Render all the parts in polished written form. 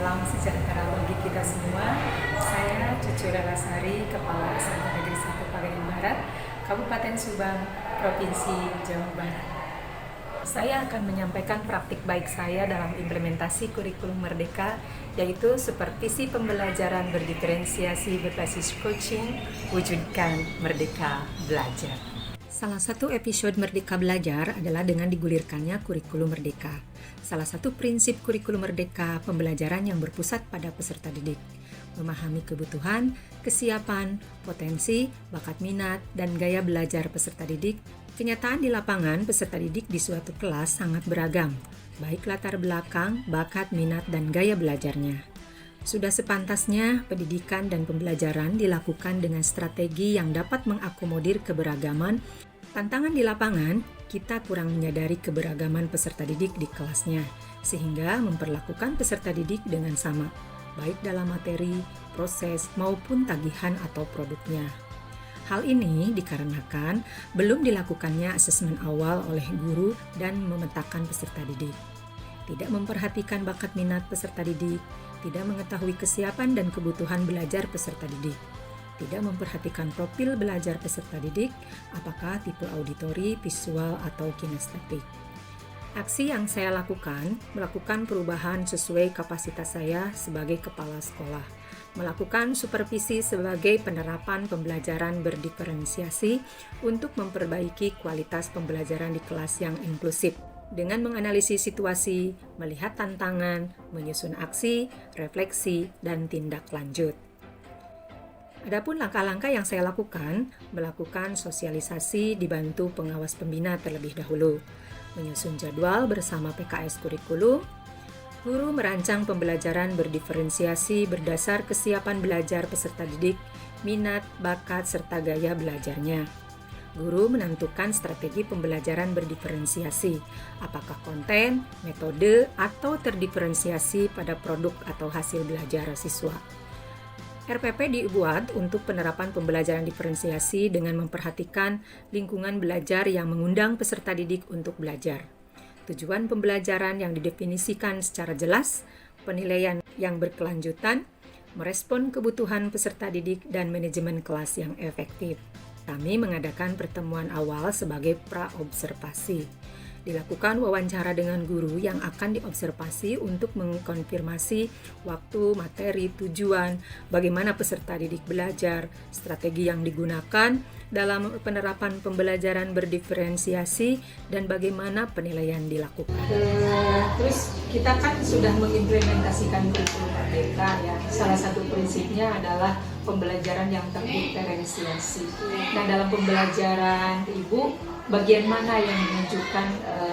Salam sejahtera bagi kita semua. Saya Cucu Ralasari, Kepala SMP Negeri 1 Pagayan Barat, Kabupaten Subang, Provinsi Jawa Barat. Saya akan menyampaikan praktik baik saya dalam implementasi kurikulum Merdeka, yaitu supervisi pembelajaran berdiferensiasi berbasis coaching, wujudkan Merdeka Belajar. Salah satu episode Merdeka Belajar adalah dengan digulirkannya kurikulum Merdeka. Salah satu prinsip kurikulum Merdeka, pembelajaran yang berpusat pada peserta didik, memahami kebutuhan, kesiapan, potensi, bakat minat, dan gaya belajar peserta didik. Kenyataan di lapangan, peserta didik di suatu kelas sangat beragam, baik latar belakang, bakat, minat, dan gaya belajarnya. Sudah sepantasnya pendidikan dan pembelajaran dilakukan dengan strategi yang dapat mengakomodir keberagaman. Tantangan di lapangan, kita kurang menyadari keberagaman peserta didik di kelasnya, sehingga memperlakukan peserta didik dengan sama, baik dalam materi, proses, maupun tagihan atau produknya. Hal ini dikarenakan belum dilakukannya asesmen awal oleh guru dan memetakan peserta didik. Tidak memperhatikan bakat minat peserta didik, tidak mengetahui kesiapan dan kebutuhan belajar peserta didik, tidak memperhatikan profil belajar peserta didik, apakah tipe auditori, visual, atau kinestetik. Aksi yang saya lakukan, melakukan perubahan sesuai kapasitas saya sebagai kepala sekolah, melakukan supervisi sebagai penerapan pembelajaran berdiferensiasi untuk memperbaiki kualitas pembelajaran di kelas yang inklusif, dengan menganalisis situasi, melihat tantangan, menyusun aksi, refleksi, dan tindak lanjut. Adapun langkah-langkah yang saya lakukan, melakukan sosialisasi dibantu pengawas pembina terlebih dahulu, menyusun jadwal bersama PKS kurikulum, guru merancang pembelajaran berdiferensiasi berdasar kesiapan belajar peserta didik, minat, bakat, serta gaya belajarnya. Guru menentukan strategi pembelajaran berdiferensiasi, apakah konten, metode, atau terdiferensiasi pada produk atau hasil belajar siswa. RPP dibuat untuk penerapan pembelajaran diferensiasi dengan memperhatikan lingkungan belajar yang mengundang peserta didik untuk belajar. Tujuan pembelajaran yang didefinisikan secara jelas, penilaian yang berkelanjutan, merespon kebutuhan peserta didik, dan manajemen kelas yang efektif. Kami mengadakan pertemuan awal sebagai pra-observasi. Dilakukan wawancara dengan guru yang akan diobservasi untuk mengkonfirmasi waktu, materi, tujuan, bagaimana peserta didik belajar, strategi yang digunakan dalam penerapan pembelajaran berdiferensiasi, dan bagaimana penilaian dilakukan. Terus kita kan sudah mengimplementasikan kurikulum Merdeka ya. Salah satu prinsipnya adalah pembelajaran yang terdiferensiasi. Nah, dalam pembelajaran Ibu, bagian mana yang menunjukkan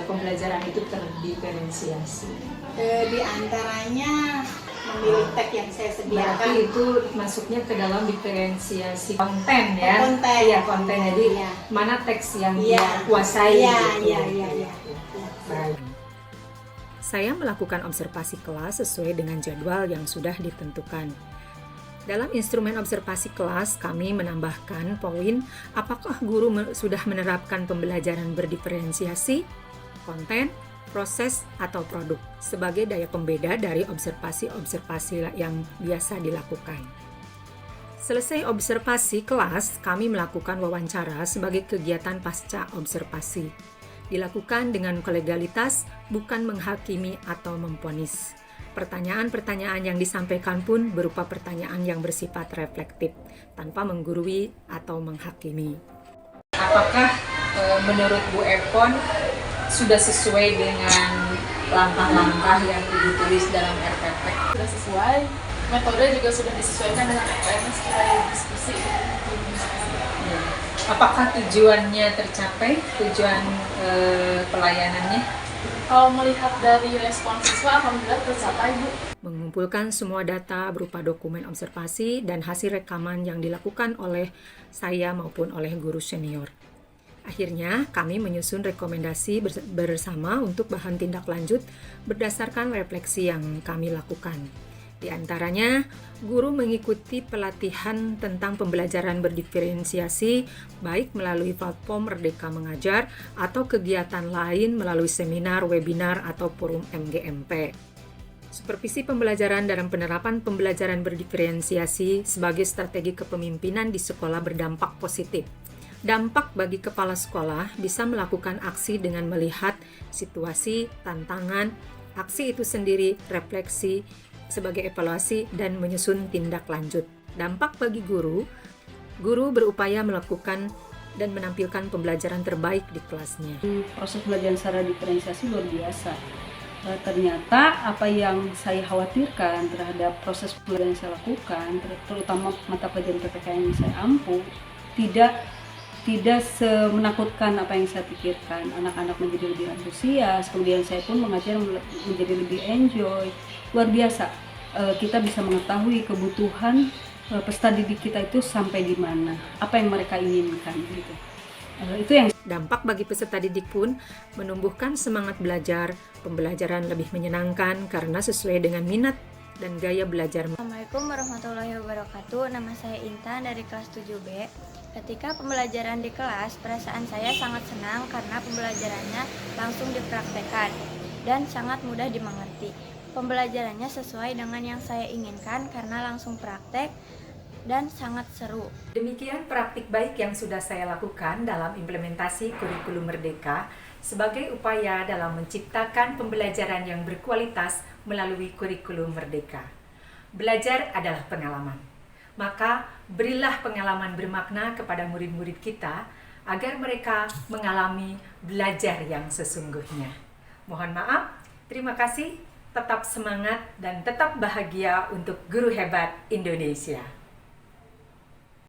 pembelajaran itu terdiferensiasi? Di antaranya memilih tag yang saya sediakan. Berarti itu masuknya ke dalam diferensiasi konten ya? Konten. Iya, konten. Jadi Iya. mana teks yang Iya. dia kuasai Iya, gitu. iya. Baik. Saya melakukan observasi kelas sesuai dengan jadwal yang sudah ditentukan. Dalam instrumen observasi kelas, kami menambahkan poin apakah guru sudah menerapkan pembelajaran berdiferensiasi, konten, proses, atau produk sebagai daya pembeda dari observasi-observasi yang biasa dilakukan. Selesai observasi kelas, kami melakukan wawancara sebagai kegiatan pasca observasi. Dilakukan dengan kolegalitas, bukan menghakimi atau memvonis. Pertanyaan-pertanyaan yang disampaikan pun berupa pertanyaan yang bersifat reflektif, tanpa menggurui atau menghakimi. Apakah menurut Bu Epon sudah sesuai dengan langkah-langkah yang ditulis dalam RPP? Sudah sesuai, metode juga sudah disesuaikan dengan RPP sesuai diskusi. Apakah tujuannya tercapai, tujuan pelayanannya? Kalau melihat dari respon siswa, alhamdulillah tercapai, Bu. Mengumpulkan semua data berupa dokumen observasi dan hasil rekaman yang dilakukan oleh saya maupun oleh guru senior. Akhirnya, kami menyusun rekomendasi bersama untuk bahan tindak lanjut berdasarkan refleksi yang kami lakukan. Di antaranya, guru mengikuti pelatihan tentang pembelajaran berdiferensiasi baik melalui platform Merdeka Mengajar atau kegiatan lain melalui seminar, webinar, atau forum MGMP. Supervisi pembelajaran dalam penerapan pembelajaran berdiferensiasi sebagai strategi kepemimpinan di sekolah berdampak positif. Dampak bagi kepala sekolah bisa melakukan aksi dengan melihat situasi, tantangan, aksi itu sendiri, refleksi sebagai evaluasi, dan menyusun tindak lanjut. Dampak bagi guru berupaya melakukan dan menampilkan pembelajaran terbaik di kelasnya. Proses pembelajaran secara diferensiasi luar biasa. Ternyata apa yang saya khawatirkan terhadap proses pembelajaran yang saya lakukan, terutama mata pelajaran PPKN yang saya ampuh, tidak semenakutkan apa yang saya pikirkan. Anak-anak menjadi lebih antusias, kemudian saya pun mengajar menjadi lebih enjoy. Luar biasa, kita bisa mengetahui kebutuhan peserta didik kita itu sampai di mana, apa yang mereka inginkan gitu. Itu yang dampak bagi peserta didik pun menumbuhkan semangat belajar, pembelajaran lebih menyenangkan karena sesuai dengan minat dan gaya belajar. Assalamualaikum warahmatullahi wabarakatuh. Nama saya Intan dari kelas 7B. Ketika pembelajaran di kelas, perasaan saya sangat senang karena pembelajarannya langsung dipraktekkan dan sangat mudah dimengerti. Pembelajarannya sesuai dengan yang saya inginkan karena langsung praktek dan sangat seru. Demikian praktik baik yang sudah saya lakukan dalam implementasi kurikulum Merdeka sebagai upaya dalam menciptakan pembelajaran yang berkualitas melalui kurikulum Merdeka. Belajar adalah pengalaman. Maka berilah pengalaman bermakna kepada murid-murid kita agar mereka mengalami belajar yang sesungguhnya. Mohon maaf, terima kasih, tetap semangat dan tetap bahagia untuk guru hebat Indonesia.